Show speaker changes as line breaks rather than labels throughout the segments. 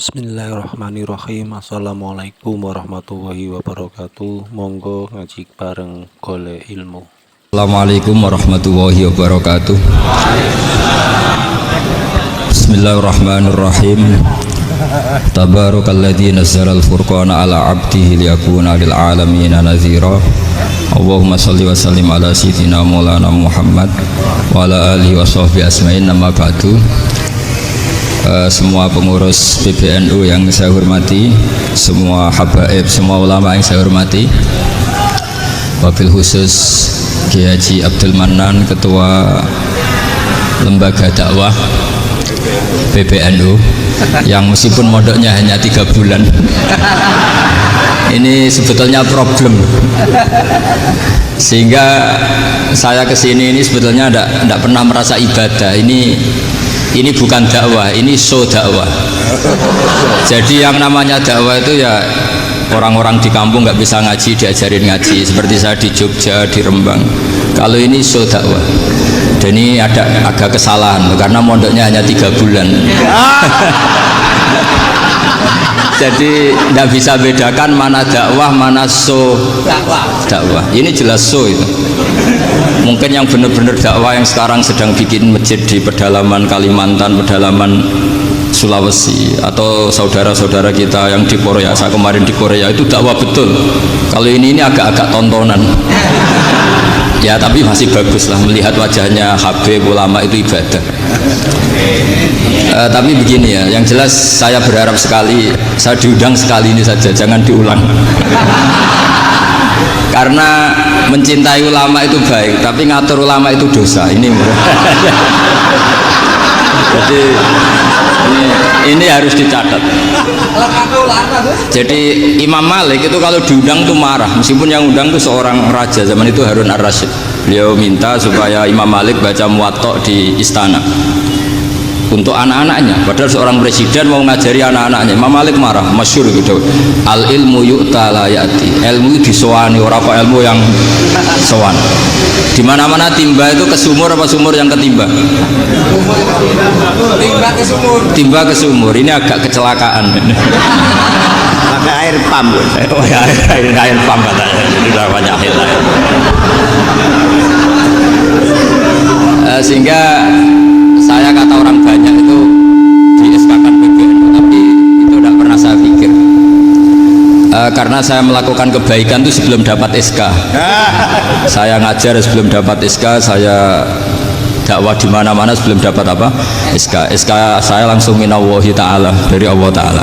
Bismillahirrahmanirrahim. Assalamualaikum warahmatullahi wabarakatuh. Monggo ngaji bareng golek ilmu.
Assalamualaikum warahmatullahi wabarakatuh. Bismillahirrahmanirrahim. Tabarakalladzi nazzala al-furqana ala 'abdihi liyakuna lil 'alamin nadhira. Allahumma shalli wa sallim ala sayyidina Maulana Muhammad wa ala alihi wa sahbihi asma'in. Amma ba'du. Semua pengurus PBNU yang saya hormati, semua habaib, semua ulama yang saya hormati, wabil khusus Kiai Haji Abdul Manan, Ketua Lembaga Dakwah PBNU, yang meskipun mondoknya hanya 3 bulan ini sebetulnya problem, sehingga saya kesini ini sebetulnya tidak pernah merasa ibadah. Ini bukan dakwah, ini show dakwah. Jadi yang namanya dakwah itu ya orang-orang di kampung nggak bisa ngaji diajarin ngaji, seperti saya di Jogja, di Rembang. Kalau ini show dakwah, dan ini ada agak kesalahan karena mondoknya hanya 3 bulan. Jadi tidak bisa bedakan mana dakwah, mana show dakwah. Ini jelas show itu. Mungkin yang benar-benar dakwah yang sekarang sedang bikin masjid di pedalaman Kalimantan, pedalaman Sulawesi, atau saudara-saudara kita yang di Korea, saya kemarin di Korea, itu dakwah betul. Kalau ini agak-agak tontonan. Ya tapi masih bagus lah, melihat wajahnya habib ulama itu ibadah. Tapi begini ya, yang jelas saya berharap sekali, saya diundang sekali ini saja, jangan diulang. Karena mencintai ulama itu baik, tapi ngatur ulama itu dosa. Jadi ini harus dicatat. Jadi Imam Malik itu kalau diundang tuh marah, meskipun yang undang itu seorang raja zaman itu, Harun ar-Rasyid. Beliau minta supaya Imam Malik baca Muwatta di istana untuk anak-anaknya, padahal seorang presiden mau ngajari anak-anaknya. Imam Malik marah, masyhur gitu, al ilmu yu'ta la ya'ti, ilmu disowani, orang kok ilmu yang sowan. Di mana-mana timba itu ke sumur, apa sumur yang ketimba? Timba ke sumur. Ini agak kecelakaan.
Pakai air pam.
Oh ya, air pam katanya. Jadi udah banyak hal. Sehingga saya kata orang banyak itu di SK-kan PBNU, tapi itu tidak pernah saya pikir. Karena saya melakukan kebaikan itu sebelum dapat SK. Saya ngajar sebelum dapat SK, saya dakwah di mana-mana sebelum dapat apa? SK. SK saya langsung minallahi ta'ala, dari Allah Ta'ala.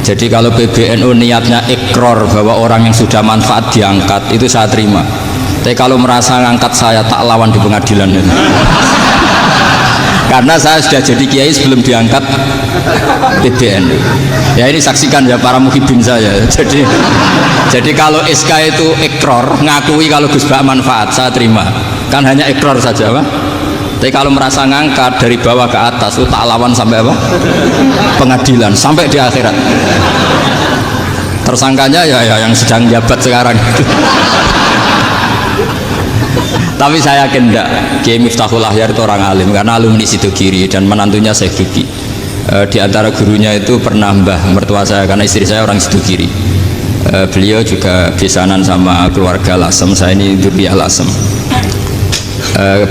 Jadi kalau PBNU niatnya ikrar bahwa orang yang sudah manfaat diangkat, itu saya terima. Tapi kalau merasa ngangkat saya, tak lawan di pengadilan itu. Karena saya sudah jadi kiai sebelum diangkat PBNU. Ya ini saksikan ya para muhibin saya. Jadi kalau SK itu ikrar, ngakui kalau Gus Bak manfaat, saya terima. Kan hanya ikrar saja, Pak. Tapi kalau merasa ngangkat dari bawah ke atas, itu tak lawan sampai apa? Pengadilan, sampai di akhirat. Tersangkanya ya yang sedang jabat sekarang. Tapi saya yakin enggak, Kiai Miftahul Ahyar itu orang alim, karena alumni Sidogiri dan menantunya Syekh Duki. Di antara gurunya itu pernah mbah mertua saya, karena istri saya orang Sidogiri. Beliau juga besanan sama keluarga Lasem, saya ini Durriyah Lasem.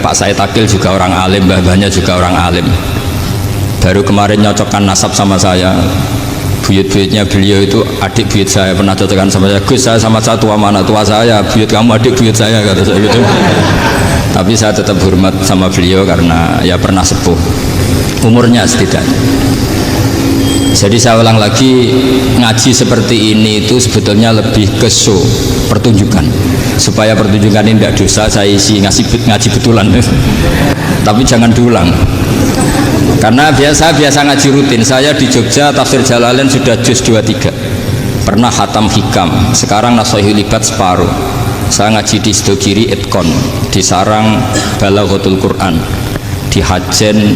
Pak Said Akil juga orang alim, mbah-mbahnya juga orang alim. Baru kemarin nyocokkan nasab sama saya. Buyut-buyutnya beliau itu adik buyut saya, pernah cocokkan sama saya. Gus, saya sama saya tua mana? Tua saya, buyut kamu adik buyut saya, kata saya gitu. Tapi saya tetap hormat sama beliau karena ya pernah sepuh umurnya setidaknya. Jadi saya ulang lagi, ngaji seperti ini itu sebetulnya lebih ke show, pertunjukan, supaya pertunjukan ini tidak dosa. Saya isi ngaji betulan. Tapi jangan diulang. Karena biasa ngaji rutin. Saya di Jogja tafsir Jalalain sudah juz 23. Pernah khatam hikam. Sekarang Nashahul Libat separuh. Saya ngaji di Sidogiri Itkon, di Sarang Balaghatul Quran, di Hajen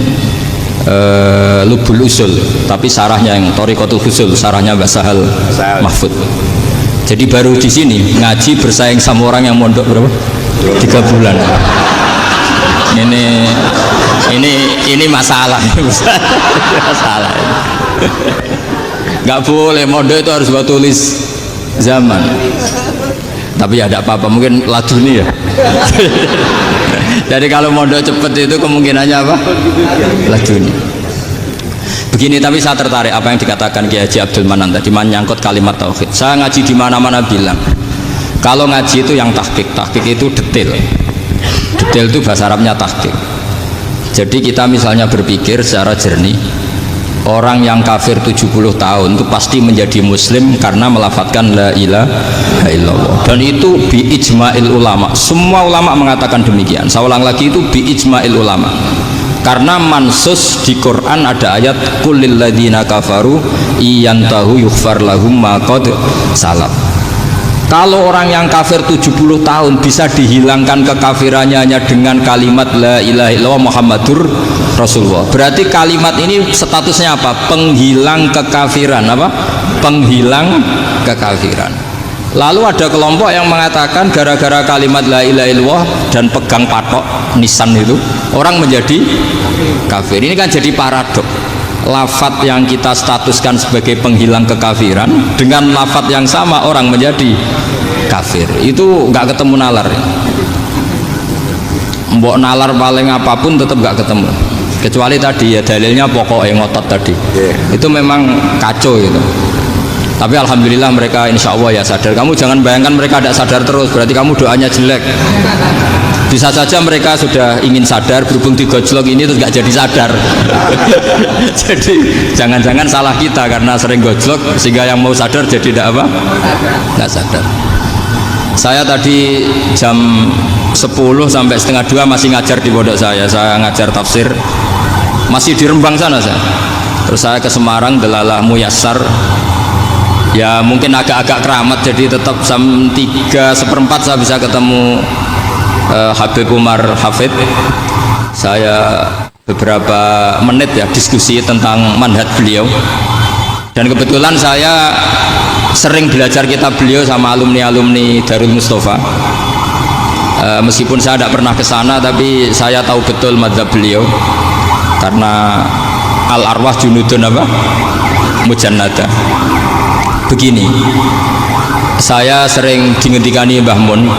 Lubul Usul, tapi sarahnya yang Thariqatul Husul, sarahnya Mbah Sahal Mahfud. Jadi baru di sini ngaji bersaing sama orang yang mondok berapa? 3 bulan. Ini masalah. Masalah. Nggak boleh, mondok itu harus buat tulis zaman. Tapi ya tidak apa-apa, mungkin laduni ya. Jadi kalau mondok cepet itu kemungkinannya apa? Laduni. Begini, tapi saya tertarik apa yang dikatakan Kiai Haji Abdul Manan tadi menyangkut kalimat tauhid. Saya ngaji di mana-mana bilang, kalau ngaji itu yang tahqiq itu detail. Detail itu bahasa Arabnya tahqiq. Jadi kita misalnya berpikir secara jernih, orang yang kafir 70 tahun itu pasti menjadi muslim karena melafadzkan la ilaha illallah. Dan itu bi ijma'il ulama. Semua ulama mengatakan demikian. Saya ulang lagi, itu bi ijma'il ulama. Karena mansus di Quran ada ayat qulil ladzina kafaru iyantahu yughfar lahum ma qad salaf. Kalau orang yang kafir 70 tahun bisa dihilangkan kekafirannya hanya dengan kalimat la ilaha illallah Muhammadur Rasulullah. Berarti kalimat ini statusnya apa? Penghilang kekafiran, apa? Penghilang kekafiran. Lalu ada kelompok yang mengatakan gara-gara kalimat la ilaha illallah dan pegang patok nisan itu orang menjadi kafir. Ini kan jadi paradok. Lafat yang kita statuskan sebagai penghilang kekafiran dengan lafat yang sama orang menjadi kafir. Itu nggak ketemu nalar. Mbok nalar paling apapun tetap nggak ketemu. Kecuali tadi ya dalilnya pokoknya ngotot tadi. Itu memang kacau itu. Tapi alhamdulillah mereka insya Allah ya sadar. Kamu jangan bayangkan mereka tidak sadar terus, berarti kamu doanya jelek. Bisa saja mereka sudah ingin sadar, berhubung digojlok ini terus nggak jadi sadar. Jadi jangan-jangan salah kita karena sering gojlok sehingga yang mau sadar jadi tidak apa? Nggak sadar. Saya tadi jam 10 sampai setengah 2 masih ngajar di pondok saya ngajar tafsir. Masih di Rembang sana saya. Terus saya ke Semarang, Delalah Muyassar. Ya mungkin agak-agak keramat, jadi tetap jam 3:04 saya bisa ketemu Habib Umar Hafid. Saya beberapa menit ya diskusi tentang manhaj beliau, dan kebetulan saya sering belajar kitab beliau sama alumni-alumni Darul Mustafa. Meskipun saya tidak pernah ke sana, tapi saya tahu betul mazhab beliau karena al arwah junudun apa? Mujannada. Begini, saya sering dingendikani Mbah Mun,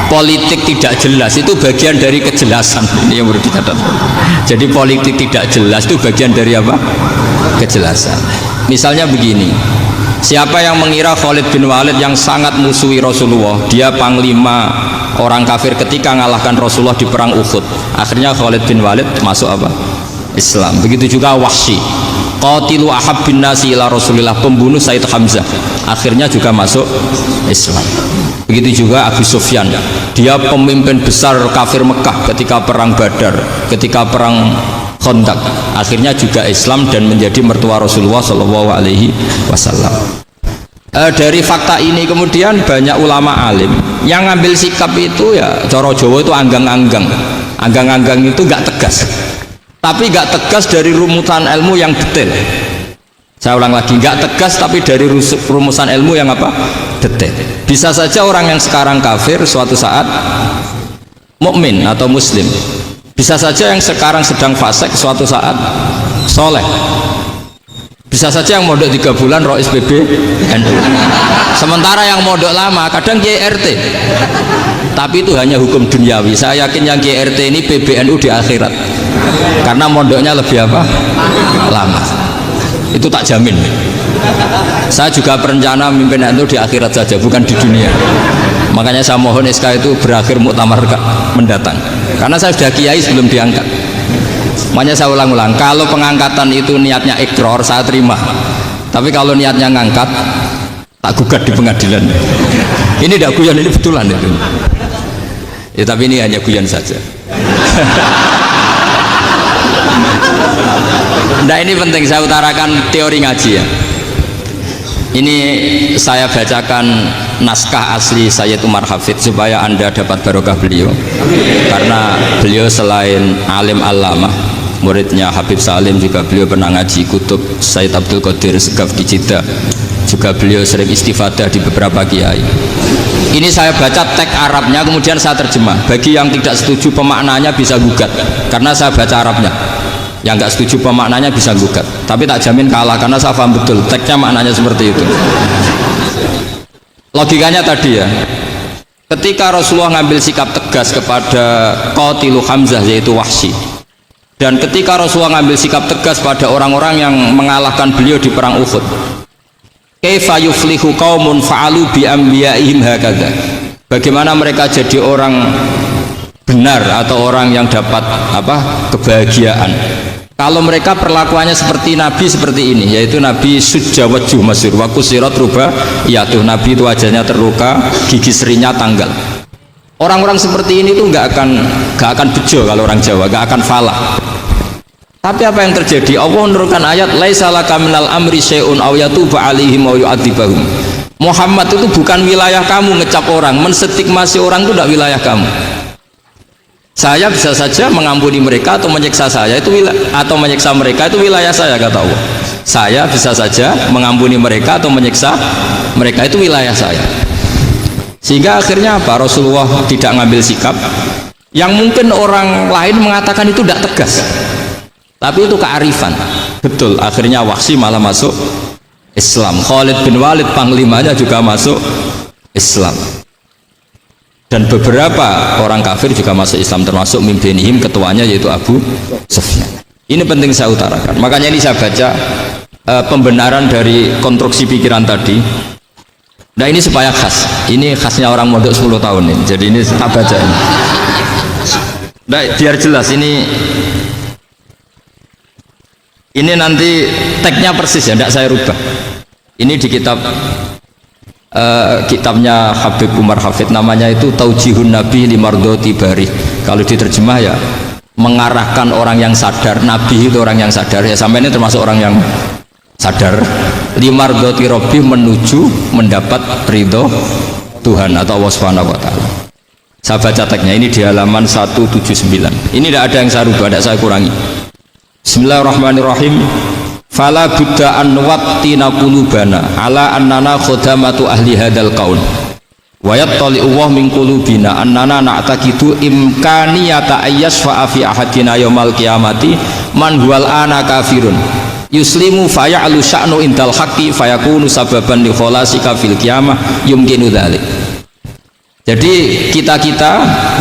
politik tidak jelas itu bagian dari kejelasan. Ini yang perlu dicatat. Jadi politik tidak jelas itu bagian dari apa? Kejelasan. Misalnya begini, siapa yang mengira Khalid bin Walid yang sangat musuhi Rasulullah, dia panglima orang kafir ketika mengalahkan Rasulullah di perang Uhud, akhirnya Khalid bin Walid masuk apa? Islam. Begitu juga Wahsy, qatilu ahabbin nasi ila Rasulillah, pembunuh Sayyid Hamzah, akhirnya juga masuk Islam. Begitu juga Abu Sufyan, dia pemimpin besar kafir Mekah ketika perang Badar, ketika perang Khandaq, akhirnya juga Islam dan menjadi mertua Rasulullah Shallallahu Alaihi Wasallam. Dari fakta ini kemudian banyak ulama alim yang ngambil sikap itu ya coro Jawa itu anggang-anggang. Anggang-anggang itu nggak tegas, tapi nggak tegas dari rumusan ilmu yang detail. Saya ulang lagi, nggak tegas tapi dari rumusan ilmu yang apa? Detail. Bisa saja orang yang sekarang kafir suatu saat mukmin atau muslim. Bisa saja yang sekarang sedang fasik suatu saat soleh. Bisa saja yang mondok 3 bulan Rois PB NU. Sementara yang mondok lama kadang KRT. Tapi itu hanya hukum duniawi. Saya yakin yang KRT ini PBNU di akhirat. Karena mondoknya lebih apa? Lama. Itu tak jamin. Saya juga berencana memimpin NU di akhirat saja, bukan di dunia. Makanya saya mohon SK itu berakhir muktamar mendatang. Karena saya sudah kiai sebelum diangkat. Makanya saya ulang-ulang, kalau pengangkatan itu niatnya ikrar, saya terima. Tapi kalau niatnya ngangkat, tak gugat di pengadilan. Ini tidak guyon, ini betulan itu. Ya tapi ini hanya guyon saja. Nah ini penting saya utarakan teori ngaji ya. Ini saya bacakan naskah asli Sayyid Umar Hafid supaya Anda dapat barokah beliau. Karena beliau selain alim allamah, muridnya Habib Salim, juga beliau pernah ngaji kutub Sayyid Abdul Qadir Segaf di Jeddah. Juga beliau sering istifadah di beberapa kiai. Ini saya baca teks Arabnya kemudian saya terjemah. Bagi yang tidak setuju pemaknanya bisa gugat karena saya baca Arabnya. Yang nggak setuju pemaknanya bisa gugat, tapi tak jamin kalah karena saya paham betul teksnya maknanya seperti itu. Logikanya tadi ya, ketika Rasulullah ngambil sikap tegas kepada Qatilu Hamzah yaitu Wahsy, dan ketika Rasulullah ngambil sikap tegas pada orang-orang yang mengalahkan beliau di perang Uhud, kaifa yuflihu qaumun fa'alu bi anbiya'ihim hakadha, bagaimana mereka jadi orang benar atau orang yang dapat kebahagiaan kalau mereka perlakuannya seperti Nabi seperti ini, yaitu Nabi sujawaju masyhur wa kusirat ruba, yaitu Nabi itu wajahnya terluka, gigi serinya tanggal. Orang-orang seperti ini tuh nggak akan bejo kalau orang Jawa, nggak akan falah. Tapi apa yang terjadi? Allah menurunkan ayat laisa laka minal amri syai'un aw yatuba 'alaihim aw yu'adzibahum. Muhammad itu bukan wilayah kamu ngecap orang, menstigmasi orang itu tidak wilayah kamu. Saya bisa saja mengampuni mereka atau menyiksa saya itu atau menyiksa mereka itu wilayah saya, kata Allah. Saya bisa saja mengampuni mereka atau menyiksa mereka itu wilayah saya. Sehingga akhirnya apa? Rasulullah tidak ngambil sikap yang mungkin orang lain mengatakan itu tidak tegas, tapi itu kearifan. Betul, akhirnya Wahsy malah masuk Islam. Khalid bin Walid panglimanya juga masuk Islam. Dan beberapa orang kafir juga masuk Islam, termasuk mimpinihim, ketuanya yaitu Abu Sufyan. Ini penting saya utarakan. Makanya ini saya baca pembenaran dari konstruksi pikiran tadi. Nah ini supaya khas. Ini khasnya orang mondok 10 tahun ini. Jadi ini tak baca ini. Nah, biar jelas ini nanti tagnya persis ya, tidak saya rubah. Ini di kitabnya Habib Umar Hafid, namanya itu Taujihun Nabi Limardoti Bari. Kalau diterjemah ya mengarahkan orang yang sadar. Nabi itu orang yang sadar ya, sampai ini termasuk orang yang sadar. Limardoti Robbi, menuju mendapat ridho Tuhan atau Allah Subhanahu wa Ta'ala. Saya baca tagnya ini di halaman 179. Ini tidak ada yang saya rubah, tidak saya kurangi. Bismillahirrahmanirrahim. Fala buddha an wattina qulubana ala annana khadamatu ahli hadzal qaul wa yattali Allah min qulubina annana na'taqidu imkaniyata ayyasfa fi ahadina yaumal qiyamati man huwal ana kafirun yuslimu faya'lu sya'nu indal haqqi fayakunu sababan li khalasika fil qiyamah yumkinu dzalik. Jadi kita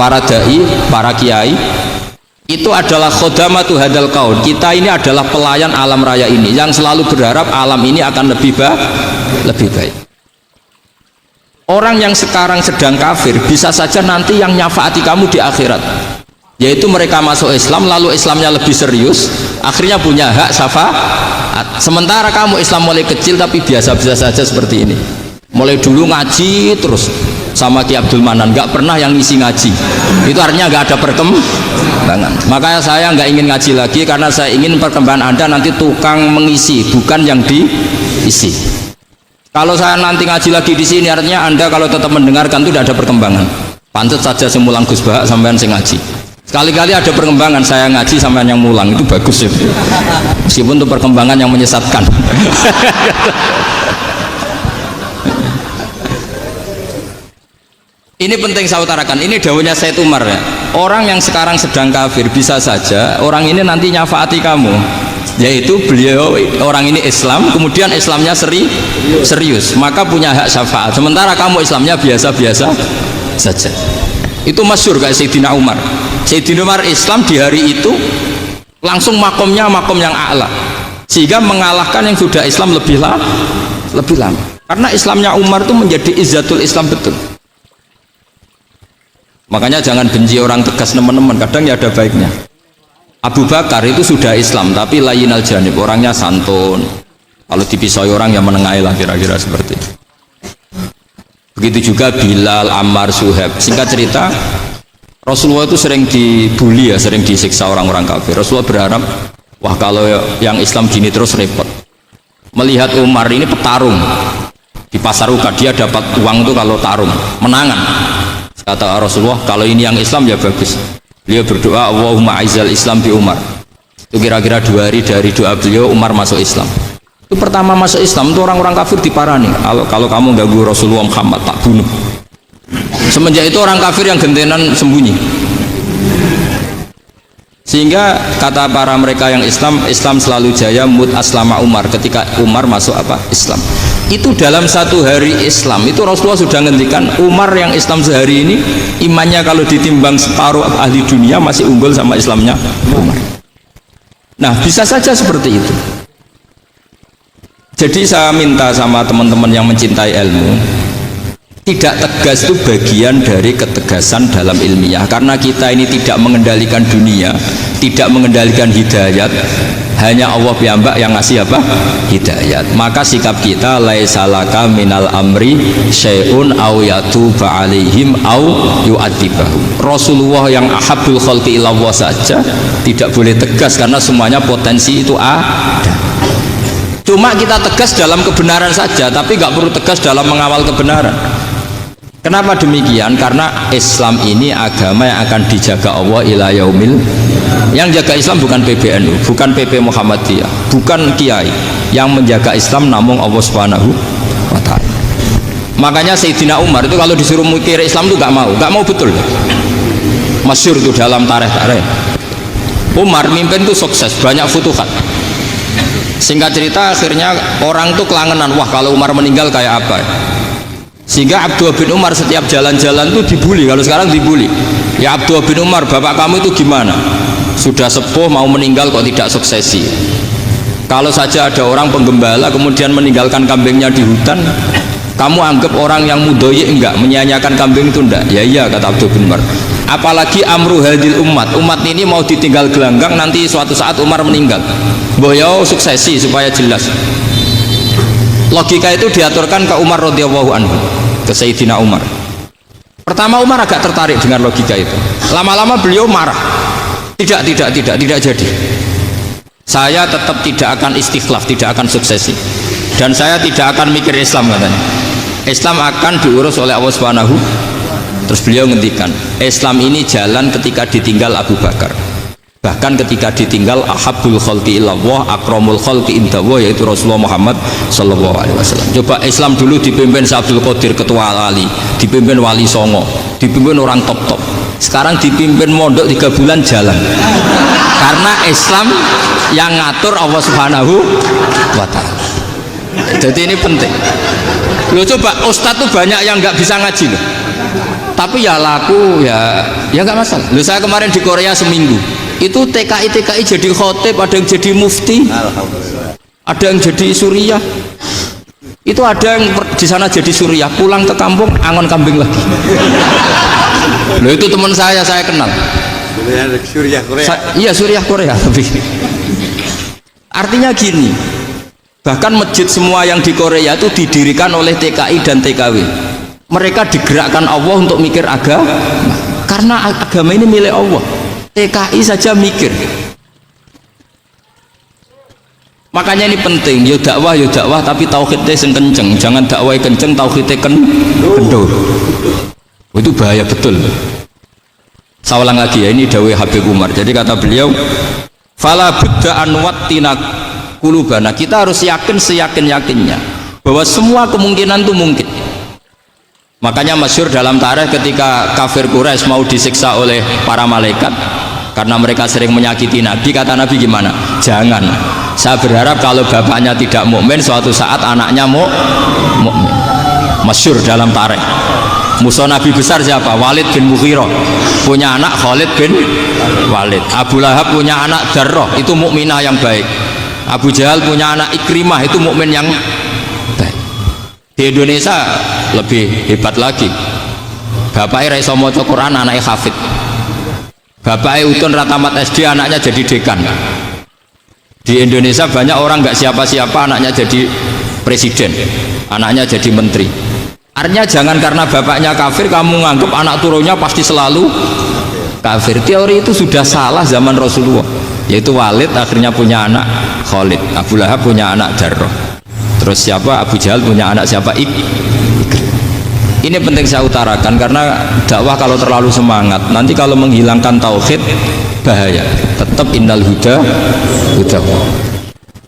para dai, para kiai itu adalah khodamatu hadal kaun. Kita ini adalah pelayan alam raya ini yang selalu berharap alam ini akan lebih baik. Orang yang sekarang sedang kafir bisa saja nanti yang nyafaati kamu di akhirat, yaitu mereka masuk Islam lalu Islamnya lebih serius, akhirnya punya hak syafaat. Sementara kamu Islam mulai kecil tapi biasa-biasa saja seperti ini, mulai dulu ngaji terus sama Ki Abdul Manan, nggak pernah yang ngisi ngaji, itu artinya nggak ada perkembangan. Makanya saya nggak ingin ngaji lagi karena saya ingin perkembangan Anda nanti tukang mengisi, bukan yang diisi. Kalau saya nanti ngaji lagi di sini, artinya Anda kalau tetap mendengarkan itu tidak ada perkembangan. Pantes saja semulang Gus Bahak sampean sing ngaji. Sekali-kali ada perkembangan, saya ngaji sampean yang mulang, itu bagus itu. Meskipun itu perkembangan yang menyesatkan. Ini penting saya utarakan, ini dawuhnya Said Umar ya. Orang yang sekarang sedang kafir bisa saja orang ini nanti nyafaati kamu, yaitu beliau orang ini Islam, kemudian Islamnya serius, maka punya hak syafaat. Sementara kamu Islamnya biasa-biasa saja. Itu masyhur kayak Sayyidina Umar. Sayyidina Umar Islam di hari itu langsung makomnya makom yang a'la, sehingga mengalahkan yang sudah Islam lebih lama. Karena Islamnya Umar itu menjadi izzatul Islam betul. Makanya jangan benci orang tegas teman-teman, kadang ya ada baiknya. Abu Bakar itu sudah Islam tapi layinal janib, orangnya santun. Kalau dipisoi orang yang menengahi lah, kira-kira seperti itu. Begitu juga Bilal, Ammar, Suhaib. Singkat cerita, Rasulullah itu sering dibully ya, sering disiksa orang-orang kafir. Rasulullah berharap, wah kalau yang Islam gini terus repot. Melihat Umar ini petarung di pasar Uka, dia dapat uang itu kalau tarung, menangan. Kata Rasulullah, kalau ini yang Islam ya bagus. Beliau berdoa, Allahumma aizal Islam bi Umar. Itu kira-kira 2 hari dari doa beliau, Umar masuk Islam. Itu pertama masuk Islam itu orang-orang kafir diparani. Kalau kamu ganggu Rasulullah Muhammad tak bunuh. Semenjak itu orang kafir yang gentenan sembunyi. Sehingga kata para mereka yang Islam selalu jaya mut aslama Umar, ketika Umar masuk apa? Islam. Itu dalam satu hari Islam itu Rasulullah sudah ngendikan Umar yang Islam sehari ini imannya kalau ditimbang separuh ahli dunia masih unggul sama Islamnya Umar. Nah, bisa saja seperti itu. Jadi saya minta sama teman-teman yang mencintai ilmu, tidak tegas itu bagian dari ketegasan dalam ilmiah, karena kita ini tidak mengendalikan dunia, tidak mengendalikan hidayat, hanya Allah piyambak yang ngasih apa? Hidayat. Maka sikap kita laisa laka minal amri syai'un aw yatuba alaihim aw yu'adzibahum. Rasulullah yang ahabul khalqi ilallah saja tidak boleh tegas karena semuanya potensi itu ada. Cuma kita tegas dalam kebenaran saja, tapi nggak perlu tegas dalam mengawal kebenaran. Kenapa demikian? Karena Islam ini agama yang akan dijaga Allah ila yaumil. Yang jaga Islam bukan PBNU, bukan PP Muhammadiyah, bukan kiai. Yang menjaga Islam namun Allah Subhanahu wa ta'ala. Makanya Sayyidina Umar itu kalau disuruh mikir Islam itu gak mau betul. Masyhur itu dalam tarikh-tarikh. Umar mimpin itu sukses, banyak futuhat. Singkat cerita akhirnya orang tuh kelangenan, wah kalau Umar meninggal kayak apa? Sehingga Abdullah bin Umar setiap jalan-jalan tuh dibully. Kalau sekarang dibully, ya Abdullah bin Umar, bapak kamu itu gimana? Sudah sepuh mau meninggal kok tidak suksesi. Kalau saja ada orang penggembala kemudian meninggalkan kambingnya di hutan, kamu anggap orang yang mudoyi enggak, menyanyiakan kambing itu enggak? Ya iya, kata Abdullah bin Umar. Apalagi amru hadil umat ini mau ditinggal gelanggang, nanti suatu saat Umar meninggal, boyo suksesi supaya jelas. Logika itu diaturkan ke Umar radhiyallahu anhu, ke Sayyidina Umar. Pertama Umar agak tertarik dengan logika itu. Lama-lama beliau marah. Tidak jadi. Saya tetap tidak akan istikhlaf, tidak akan suksesi. Dan saya tidak akan mikir Islam, katanya. Islam akan diurus oleh Allah Subhanahu. Terus beliau ngendikan, Islam ini jalan ketika ditinggal Abu Bakar. Bahkan ketika ditinggal ahabbul khalqi ilallah akramul khalqi indallah, yaitu Rasulullah Muhammad sallallahu alaihi wasallam. Coba Islam dulu dipimpin Abdul Qadir ketua wali, dipimpin Wali Songo, dipimpin orang top. Sekarang dipimpin mondok 3 bulan jalan. Karena Islam yang ngatur Allah Subhanahu wa ta'ala. Jadi ini penting. Loh, coba ustadz tuh banyak yang nggak bisa ngaji loh. Tapi ya laku ya nggak masalah. Loh, saya kemarin di Korea seminggu. Itu TKI jadi khotib, ada yang jadi mufti, ada yang jadi suriah. Itu ada yang di sana jadi suriah, pulang ke kampung angon kambing lagi. Loh, itu teman saya kenal.
Suriah Korea.
Iya, suriah Korea. Tapi artinya gini, bahkan masjid semua yang di Korea itu didirikan oleh TKI dan TKW. Mereka digerakkan Allah untuk mikir agama, karena agama ini milik Allah. TKI saja mikir. Makanya ini penting, yo dakwah tapi tauhidnya sing kenceng, jangan dakwah kenceng tauhidnya kendor. Itu bahaya betul. Saya ulang lagi ya, ini dawuh Habib Umar. Jadi kata beliau, fala budda an wattina qulubana, kita harus yakin seyakin-yakinnya bahwa semua kemungkinan itu mungkin. Makanya masyhur dalam tarikh ketika kafir Quraisy mau disiksa oleh para malaikat karena mereka sering menyakiti Nabi, kata Nabi gimana? Jangan. Saya berharap kalau bapaknya tidak mukmin, suatu saat anaknya mukmin. Masyhur dalam tarikh. Musuh Nabi besar siapa? Walid bin Mughirah. Punya anak Khalid bin Walid. Abu Lahab punya anak Darrah, itu mukminah yang baik. Abu Jahal punya anak Ikrimah, itu mukmin yang baik. Di Indonesia lebih hebat lagi. Bapaknya ra iso maca Quran, anaknya hafid. Bapaknya utun ratamat SD, anaknya jadi dekan. Di Indonesia banyak orang nggak siapa-siapa, anaknya jadi presiden, anaknya jadi menteri. Artinya jangan karena bapaknya kafir kamu nganggap anak turunnya pasti selalu kafir. Teori itu sudah salah zaman Rasulullah. Yaitu Walid akhirnya punya anak Khalid, Abu Lahab punya anak Darrah. Terus siapa? Abu Jahal punya anak siapa? Ini penting saya utarakan karena dakwah kalau terlalu semangat nanti kalau menghilangkan tauhid bahaya. Tetap innal huda.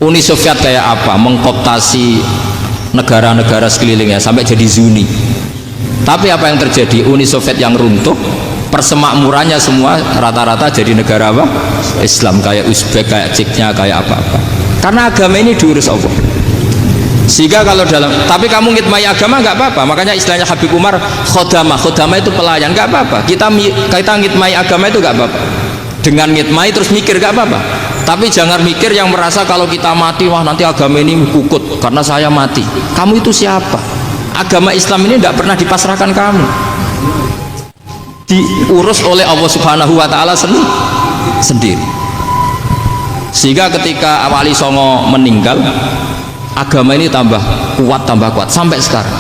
Uni Soviet kayak apa? Mengkooptasi negara-negara sekelilingnya sampai jadi Zuni. Tapi apa yang terjadi? Uni Soviet yang runtuh persemakmurannya semua rata-rata jadi negara apa? Islam, kayak Uzbek, kayak Ceknya, kayak apa-apa. Karena agama ini diurus Allah. Sehingga kalau dalam, tapi kamu ngitmai agama nggak apa-apa. Makanya istilahnya Habib Umar, khodamah itu pelayan, nggak apa-apa. Kita ngitmai agama itu nggak apa-apa. Dengan ngitmai terus mikir nggak apa-apa. Tapi jangan mikir yang merasa kalau kita mati, wah nanti agama ini kukut karena saya mati. Kamu itu siapa? Agama Islam ini tidak pernah dipasrahkan kamu, diurus oleh Allah Subhanahu wa Ta'ala sendiri. Sehingga ketika Wali Songo meninggal, agama ini tambah kuat sampai sekarang.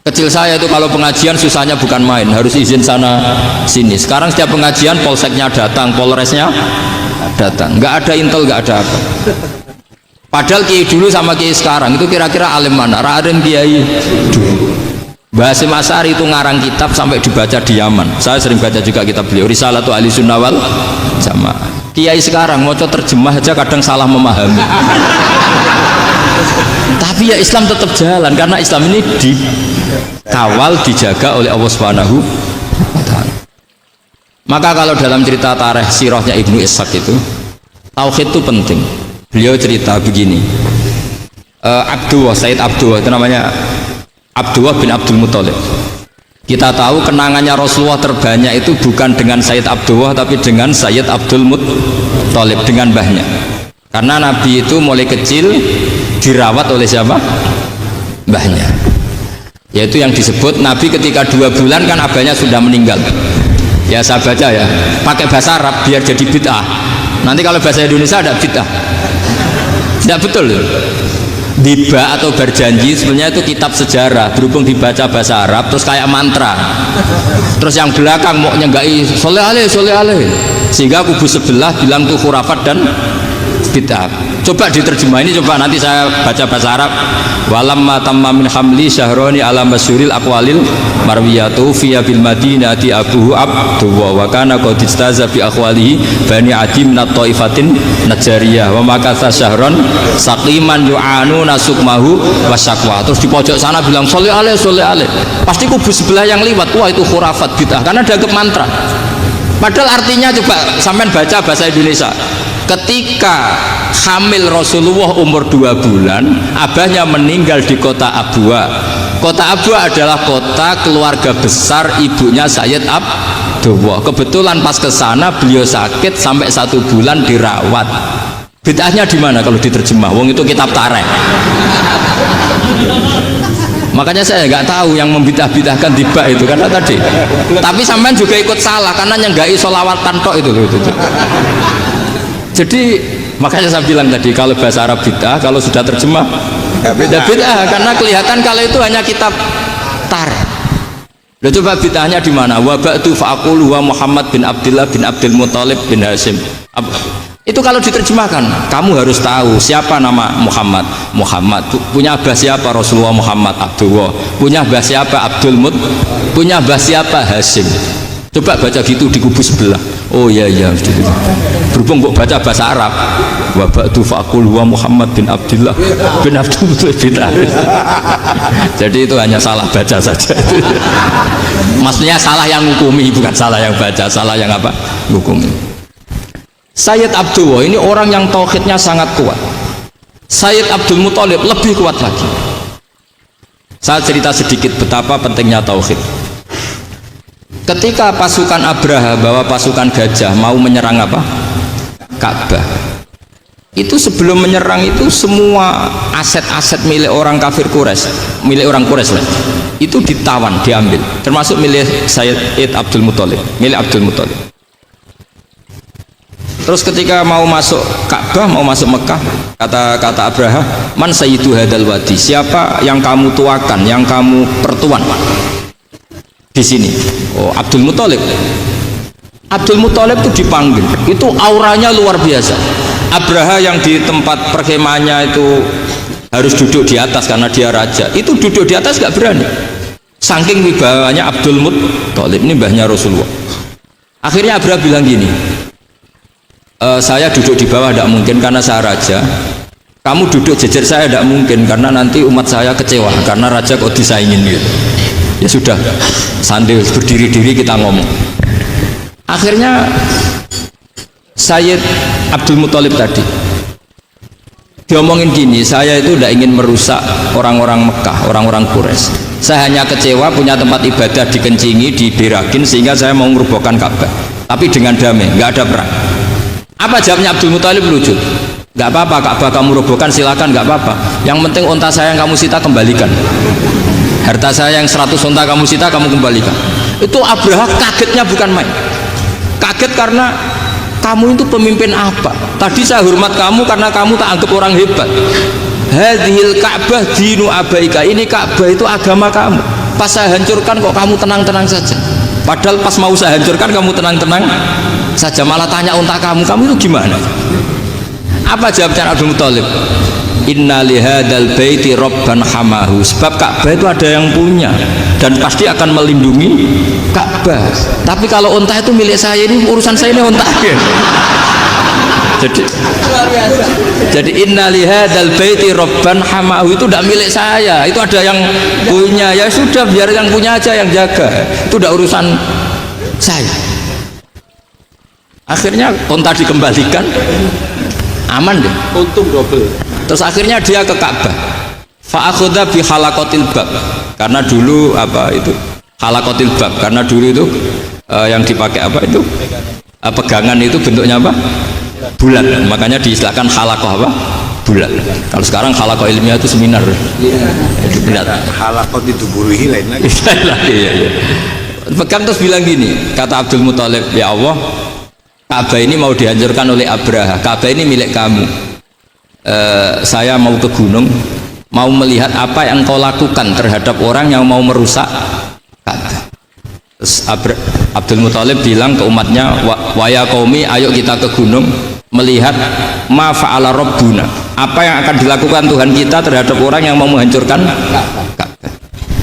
Kecil saya itu kalau pengajian susahnya bukan main, harus izin sana sini. Sekarang setiap pengajian polseknya datang, polresnya datang, nggak ada intel, nggak ada apa. Padahal kiai dulu sama kiai sekarang itu kira-kira alim mana? Raden kiai dulu. Mbah Hasyim Asy'ari itu ngarang kitab sampai dibaca di Yaman. Saya sering baca juga kitab beliau, Risalatu Ahli Sunnah wal Jamaah. Kiai sekarang mau terjemah aja kadang salah memahami. Tapi ya Islam tetap jalan karena Islam ini dikawal, dijaga oleh Allah Subhanahu wa Ta'ala. Maka kalau dalam cerita tarikh sirahnya Ibnu Ishaq itu, tauhid itu penting. Beliau cerita begini, Sayyid Abdullah itu namanya Abdullah bin Abdul Muthalib. Kita tahu kenangannya Rasulullah terbanyak itu bukan dengan Sayyid Abdullah tapi dengan Sayyid Abdul Muthalib, dengan mbahnya. Karena Nabi itu mulai kecil dirawat oleh siapa? Mbahnya. Yaitu yang disebut Nabi ketika 2 bulan kan abahnya sudah meninggal. Ya saya baca ya, pakai bahasa Arab biar jadi bid'ah. Nanti kalau bahasa Indonesia ada bid'ah. Tidak betul loh. Diba atau berjanji sebenarnya itu kitab sejarah, berhubung dibaca bahasa Arab terus kayak mantra. Terus yang belakang mau nyenggai soleh aleh sehingga kubu sebelah bilang tuh khurafat dan bid'ah. Coba diterjemah ini, coba nanti saya baca bahasa Arab. Walamma tamma min hamli syahroni ala masyuril aqwalil marwiyatu fiya bil madinati abuhu Abdullah wa kana qad istaza bi aqwalihi bani adi min at-taifatin najariyah wa makatha syahron saqiman yu'anu nasukmahu wasyaqwa. Terus di pojok sana bilang sholli alaihi. Pasti kubu sebelah yang liwat, wah itu khurafat bid'ah karena dianggap mantra. Padahal artinya coba sampean baca bahasa Indonesia. Ketika hamil Rasulullah umur 2 bulan, abahnya meninggal di kota Abwa. Kota Abwa adalah kota keluarga besar ibunya Sayyid Abdullah. Kebetulan pas ke sana beliau sakit sampai 1 bulan dirawat. Bid'ahnya di mana kalau diterjemah? Wong itu kitab tarikh. Makanya saya nggak tahu yang membidah-bidahkan tiba itu karena tadi. Tapi sampean juga ikut salah karena nyenggai sholawatan tok itu. Jadi makanya saya bilang tadi kalau bahasa Arab bid'ah, kalau sudah terjemah bid'ah karena kelihatan kalau itu hanya kitab tarikh. Loh, coba bid'ahnya di mana? Wa ba'du fa'aqulu wa Muhammad bin Abdullah bin Abdul Muthalib bin Hasyim. Itu kalau diterjemahkan, kamu harus tahu siapa nama Muhammad. Muhammad punya abah siapa? Rasulullah Muhammad Abdullah. Punya abah siapa? Abdul Mut. Punya abah siapa? Hasyim. Coba baca gitu di kubu sebelah. Oh iya berhubung kok baca bahasa Arab. Wa ba'du faqul wa Muhammad bin Abdullah bin Abdul Muthalib bin Jadi itu hanya salah baca saja. Maksudnya salah yang hukumi, bukan salah yang baca, salah yang apa? Hukumi. Sayyid Abdullah ini orang yang tauhidnya sangat kuat. Sayyid Abdul Muthalib lebih kuat lagi. Saya cerita sedikit betapa pentingnya tauhid. Ketika pasukan Abraha bawa pasukan gajah mau menyerang apa? Ka'bah. Itu sebelum menyerang itu semua aset-aset milik orang kafir Quraisy, milik orang Quraisy lah, itu ditawan, diambil, termasuk milik Sayyid Abdul Muthalib, milik Abdul Muthalib. Terus ketika mau masuk Ka'bah, mau masuk Mekah, kata Abraha, man sayyidu hadal wadi, siapa yang kamu tuakan, yang kamu pertuan di sini? Oh, Abdul Muthalib. Abdul Muthalib itu dipanggil, itu auranya luar biasa. Abraha yang di tempat perkemahannya itu harus duduk di atas karena dia raja, itu duduk di atas gak berani, saking wibawanya Abdul Muthalib. Ini mbahnya Rasulullah. Akhirnya Abraha bilang gini, saya duduk di bawah tidak mungkin karena saya raja, kamu duduk jejer saya tidak mungkin karena nanti umat saya kecewa karena raja kok disaingin gitu. Ya sudah, sambil berdiri-diri kita ngomong. Akhirnya Sayyid Abdul Muthalib tadi diomongin gini, saya itu tidak ingin merusak orang-orang Mekah, orang-orang Quraisy. Saya hanya kecewa punya tempat ibadah dikencingi, diberakin, sehingga saya mau merubuhkan Ka'bah. Tapi dengan damai, nggak ada perang. Apa jawabnya Abdul Muthalib? Lucu. Nggak apa-apa, Ka'bah kamu robohkan silakan, nggak apa-apa. Yang penting unta saya yang kamu sita kembalikan. Harta saya yang 100 unta kamu sita kamu kembalikan. Itu Abraha kagetnya bukan main. Kaget karena kamu itu pemimpin apa? Tadi saya hormat kamu karena kamu tak anggap orang hebat. Hadhil Ka'bah dinu abaika. Ini Ka'bah itu agama kamu. Pas saya hancurkan kok kamu tenang-tenang saja. Padahal pas mau saya hancurkan kamu tenang-tenang saja. Malah tanya unta kamu itu gimana? Apa jawabnya Abdul Muthalib? Inna lihadal baiti robban hamahu. Sebab Ka'bah itu ada yang punya dan pasti akan melindungi Ka'bah. Tapi kalau unta itu milik saya, ini urusan saya, ini unta. Jadi inna lihadal baiti robban hamahu itu tidak milik saya, itu ada yang punya. Ya sudah, biar yang punya aja yang jaga, itu tidak urusan saya. Akhirnya unta dikembalikan, aman deh,
Untung double.
terus akhirnya dia ke Ka'bah. Fa'akhudha bi halaqatil bab, karena dulu apa itu halaqatil bab, karena dulu itu yang dipakai apa itu pegangan itu bentuknya apa, bulat, makanya diistilahkan halaqah apa, bulat. Kalau sekarang halaqah ilmiah itu seminar. Benar.
Halakot itu buruhi lain lagi.
Iya. Pegang terus bilang gini, kata Abdul Muthalib, ya Allah, Ka'bah ini mau dihancurkan oleh Abraha, Ka'bah ini milik kamu. Saya mau ke gunung, mau melihat apa yang kau lakukan terhadap orang yang mau merusak Ka'bah. Terus Abdul Muthalib bilang ke umatnya, wa ya qaumi, ayo kita ke gunung melihat ma fa'ala rabbuna, apa yang akan dilakukan Tuhan kita terhadap orang yang mau menghancurkan Ka'bah.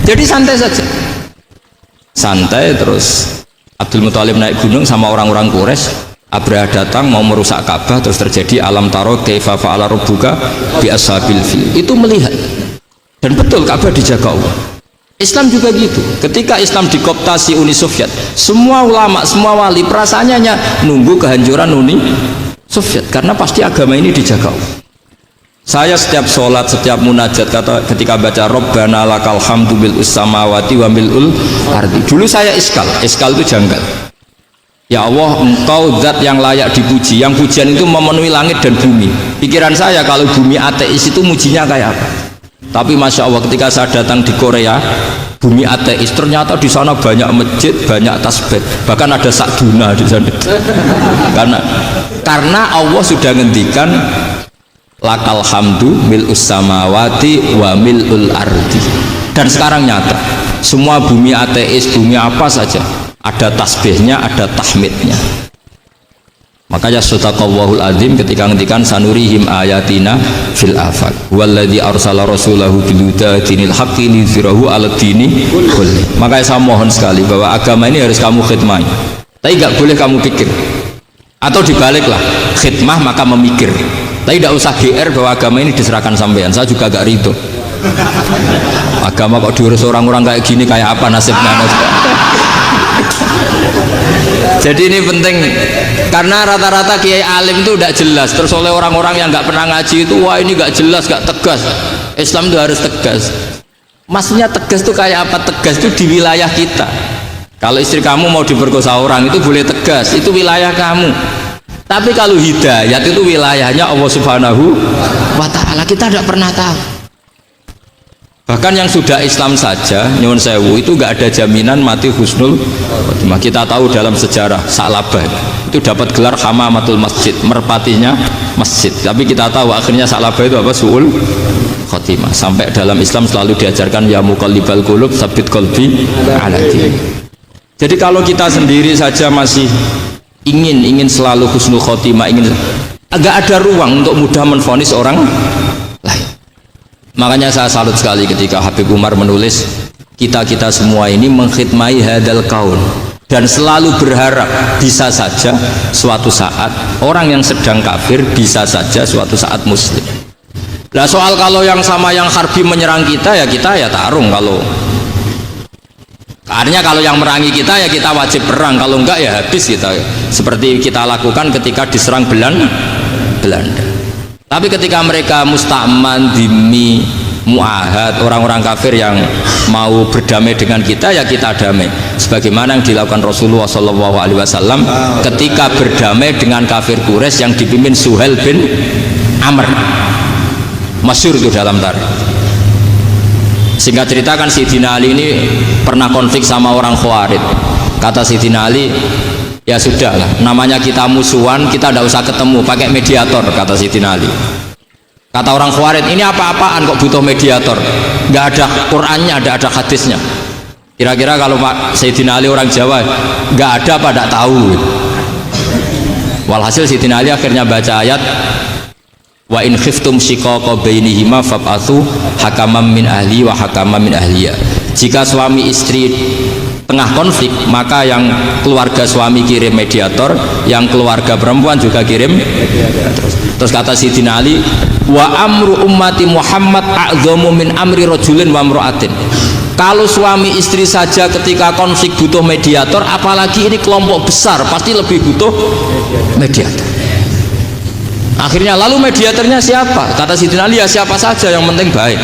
Jadi santai saja, santai. Terus Abdul Muthalib naik gunung sama orang-orang Quraisy. Abraha datang mau merusak Ka'bah, terus terjadi alam taro kaifa fa'ala rabbuka bi ashabil fil. Itu melihat, dan betul Ka'bah dijaga Allah. Islam juga gitu. Ketika Islam dikooptasi Uni Soviet, semua ulama, semua wali perasaannya hanya nunggu kehancuran Uni Soviet, karena pasti agama ini dijaga Allah. Saya setiap sholat, setiap munajat, kata ketika baca Rabbana lakal hamdu bil samawati wa mil'ul ardi. Dulu saya iskal itu janggal. Ya Allah, engkau zat yang layak dipuji, yang pujian itu memenuhi langit dan bumi. Pikiran saya kalau bumi ateis itu mujinya kayak apa? Tapi Masya Allah, ketika saya datang di Korea, bumi ateis, ternyata di sana banyak masjid, banyak tasbih, bahkan ada sakduna di sana. Karena Allah sudah ngendikan lakal hamdu mil'us samawati wa mil'ul ardi. Dan sekarang nyata, semua bumi ateis, bumi apa saja, ada tasbihnya, ada tahmidnya. Makanya sadaqallahul azim ketika ngendikan sanurihim ayatina fil afaq walladzi arsala rasulahu bil huda dinil haqqi liyuzhirahu 'ala dini kulli. Makanya saya mohon sekali bahwa agama ini harus kamu khidmah, tapi enggak boleh kamu pikir, atau dibaliklah, khidmah maka memikir. Tapi tidak usah GR bahwa agama ini diserahkan sampean. Saya juga agak ridho. Agama kok diurus orang-orang kayak gini, kayak apa nasibnya? Jadi ini penting, karena rata-rata kiai alim itu tidak jelas, terus oleh orang-orang yang nggak pernah ngaji itu, wah ini nggak jelas, nggak tegas. Islam itu harus tegas. Maksudnya tegas itu kayak apa? Tegas itu di wilayah kita. Kalau istri kamu mau diperkosa orang itu boleh tegas, itu wilayah kamu. Tapi kalau hidayat itu wilayahnya Allah Subhanahu wa Ta'ala, kita tidak pernah tahu. Bahkan yang sudah Islam saja, nyuwun sewu, itu nggak ada jaminan mati husnul khotimah. Kita tahu dalam sejarah Sa'labah itu dapat gelar hamamatul masjid, merpatinya masjid. Tapi kita tahu akhirnya Sa'labah itu apa? Su'ul khotimah. Sampai dalam Islam selalu diajarkan ya muqallibal qulub tsabbit qalbi ala dinik. Jadi kalau kita sendiri saja masih ingin selalu husnul khotimah, agak ada ruang untuk mudah menvonis orang lain. Makanya saya salut sekali ketika Habib Umar menulis kita semua ini mengkhidmai hadal kaun, dan selalu berharap bisa saja suatu saat orang yang sedang kafir bisa saja suatu saat muslim. Nah soal kalau yang sama yang harbi menyerang kita ya tarung. Artinya kalau yang merangi kita ya kita wajib perang, kalau enggak ya habis kita. Seperti kita lakukan ketika diserang Belanda. Tapi ketika mereka musta'man, dhimmi, mu'ahad, orang-orang kafir yang mau berdamai dengan kita, ya kita damai. Sebagaimana yang dilakukan Rasulullah SAW ketika berdamai dengan kafir Quraisy yang dipimpin Suhail bin Amr. Masyhur itu dalam tarikh. Singkat cerita kan Sayyidina Ali ini pernah konflik sama orang Khawarij. Kata Sayyidina Ali, ya sudahlah, namanya kita musuhan, kita tidak usah ketemu, pakai mediator, kata Sayyidina Ali. Kata orang Khawarij, ini apa-apaan kok butuh mediator, nggak ada Qur'annya, nggak ada hadisnya. Kira-kira kalau Pak Sayyidina Ali orang Jawa, nggak ada apa tidak tahu. Walhasil Sayyidina Ali akhirnya baca ayat, wa in khiftum shiqaqa bainihima fab'atsu hakaman min ahli wa hakaman min ahliya. Jika suami istri tengah konflik, maka yang keluarga suami kirim mediator, yang keluarga perempuan juga kirim mediator. Terus kata Sayyidina Ali, wa amru ummati Muhammad a'dhamu min amri rajulin wa imra'atin. Kalau suami istri saja ketika konflik butuh mediator, apalagi ini kelompok besar pasti lebih butuh mediator. Akhirnya lalu mediatornya siapa? Kata Sayyidina Ali, ya siapa saja yang penting baik.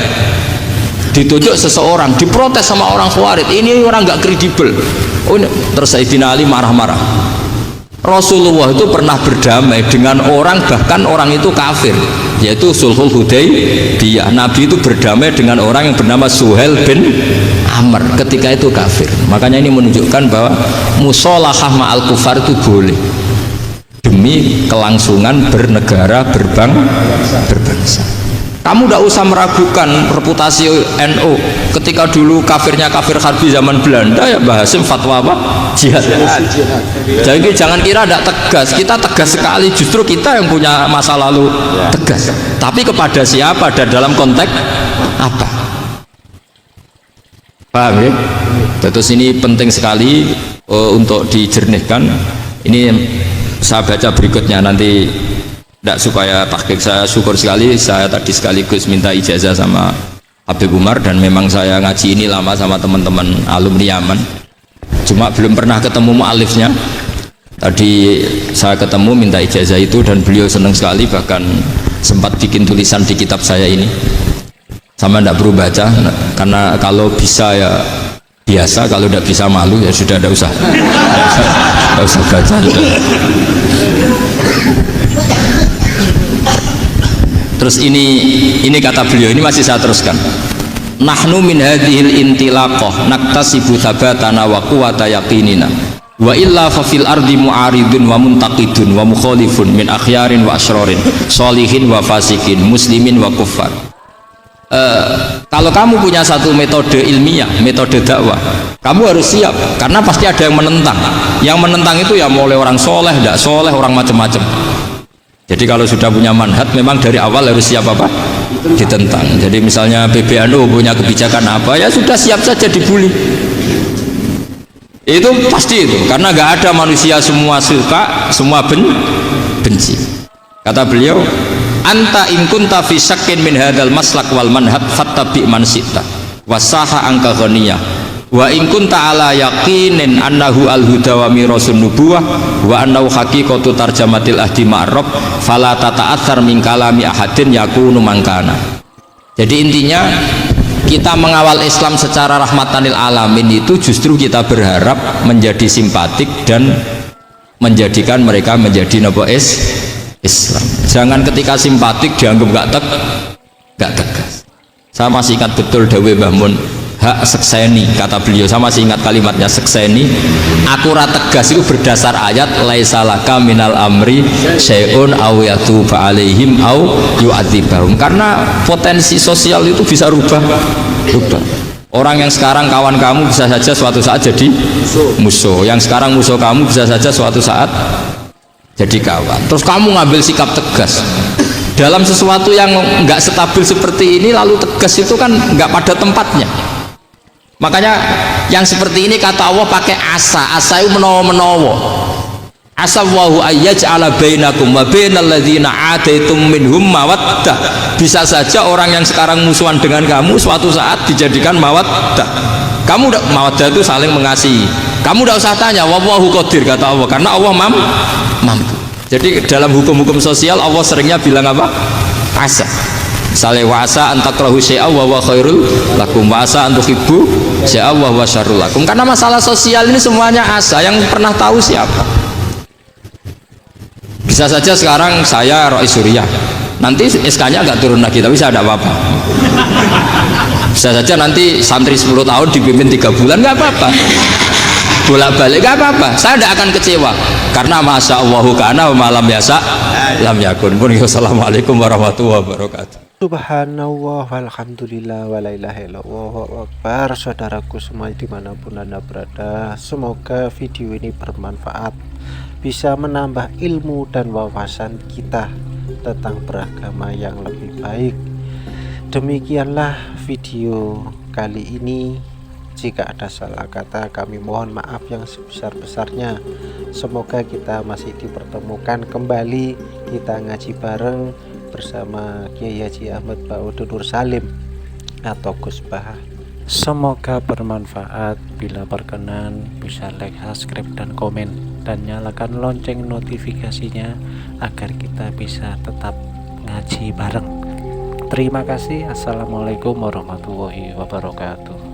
Ditunjuk seseorang, diprotes sama orang Khawarij, ini orang nggak kredibel. Terus Sayyidina Ali marah-marah. Rasulullah itu pernah berdamai dengan orang, bahkan orang itu kafir, yaitu Sulhul Hudaybiyah. Nabi itu berdamai dengan orang yang bernama Suhail bin Amr, ketika itu kafir. Makanya ini menunjukkan bahwa musolahah ma'al kufar itu boleh demi kelangsungan bernegara, berbangsa. Kamu tidak usah meragukan reputasi NU. Ketika dulu kafirnya kafir harbi zaman Belanda, ya Mbah Hasim fatwa apa? Jihad. Jadi jangan kira tidak tegas, kita tegas sekali. Justru kita yang punya masa lalu tegas. Tapi kepada siapa dan dalam konteks apa? Paham ya? Terus ini penting sekali untuk dijernihkan. Ini saya baca berikutnya nanti, tidak supaya tahqiq. Saya syukur sekali, saya tadi sekaligus minta ijazah sama Habib Umar, dan memang saya ngaji ini lama sama teman-teman alumni Yaman, cuma belum pernah ketemu mu'alifnya. Tadi saya ketemu minta ijazah itu, dan beliau senang sekali, bahkan sempat bikin tulisan di kitab saya ini. Sama tidak perlu baca, karena kalau bisa ya biasa, kalau tidak bisa malu ya sudah, tidak usah baca. Terus ini kata beliau, ini masih saya teruskan. Nahnu min hadhil intilaqah naktasibu thabatana wa quwwata yaqinina wa illa fa fil ardi mu'aridun wa muntaqidun wa mukhalifun min akhyarin wa asyrarin sholihin wa fasikin muslimin wa kuffar. Kalau kamu punya satu metode ilmiah, metode dakwah, kamu harus siap, karena pasti ada yang menentang. Yang menentang itu ya mulai orang soleh, tidak soleh, orang macam-macam. Jadi kalau sudah punya manhaj, memang dari awal harus siap apa? Ditentang. Jadi misalnya PBNU punya kebijakan apa, ya sudah siap saja dibully. Itu pasti itu, karena nggak ada manusia semua suka, semua benci. Kata beliau, anta in kunta fi syakkin min hadzal maslak wal manhaj fattabi man syi'ta wasaha angka ghaniyah wa in kunta ala yaqinin annahu al huda wa mirasun nubuwah wa annahu haqiqatu tarjamatil ahdi ma'rab fala tata'athar min kalami ahadin yakunu mangkana. Jadi intinya kita mengawal Islam secara rahmatanil alamin itu justru kita berharap menjadi simpatik dan menjadikan mereka menjadi nopo Islam. Jangan ketika simpatik dianggap nggak tegas. Saya masih ingat betul dawe Mbah Mun, hak sekseni, kata beliau. Saya masih ingat kalimatnya, sekseni. Aku ra tegas itu berdasar ayat laisa laka minal amri syai'un aw yatuba alaihim aw yu'adzibahum. Karena potensi sosial itu bisa rubah. Orang yang sekarang kawan kamu bisa saja suatu saat jadi musuh. Yang sekarang musuh kamu bisa saja suatu saat jadi kawan. Terus kamu ngambil sikap tegas dalam sesuatu yang nggak stabil seperti ini, lalu tegas itu kan nggak pada tempatnya. Makanya yang seperti ini kata Allah pakai asa itu menawa-menawa. Asa wahu ayyaj'ala bainakum wa bainal ladzina ataitum minhum mawaddah. Bisa saja orang yang sekarang musuhan dengan kamu suatu saat dijadikan mawaddah. Kamu udah mawaddah itu saling mengasihi. Kamu udah usah tanya wallahu qadir kata Allah karena Allah mampu. Jadi dalam hukum-hukum sosial Allah seringnya bilang apa? Asa. Misalnya wasa antakrahu syai'a wa huwa khairul lakum wasa antuhibbu syai'a wa huwa syarrul lakum. Karena masalah sosial ini semuanya asa, yang pernah tahu siapa? Bisa saja sekarang saya Rois Surya, nanti SK-nya nggak turun lagi, tapi saya tidak apa-apa. Bisa saja nanti santri 10 tahun dipimpin 3 bulan, nggak apa-apa. Bolak-balik nggak apa-apa, saya tidak akan kecewa karena masya Allahu kana wa malam biasa lam yakun. Wassalamualaikum warahmatullahi wabarakatuh.
Subhanallah walhamdulillah wa la ilaha illallah wallahu akbar. Saudaraku semua dimanapun anda berada, semoga video ini bermanfaat, bisa menambah ilmu dan wawasan kita tentang beragama yang lebih baik. Demikianlah video kali ini. Jika ada salah kata kami mohon maaf yang sebesar-besarnya. Semoga kita masih dipertemukan kembali, kita ngaji bareng bersama Kiai Haji Ahmad Ba'udud Nur Salim atau Gus Bah. Semoga bermanfaat. Bila berkenan bisa like, subscribe dan komen, dan nyalakan lonceng notifikasinya agar kita bisa tetap ngaji bareng. Terima kasih. Assalamualaikum warahmatullahi wabarakatuh.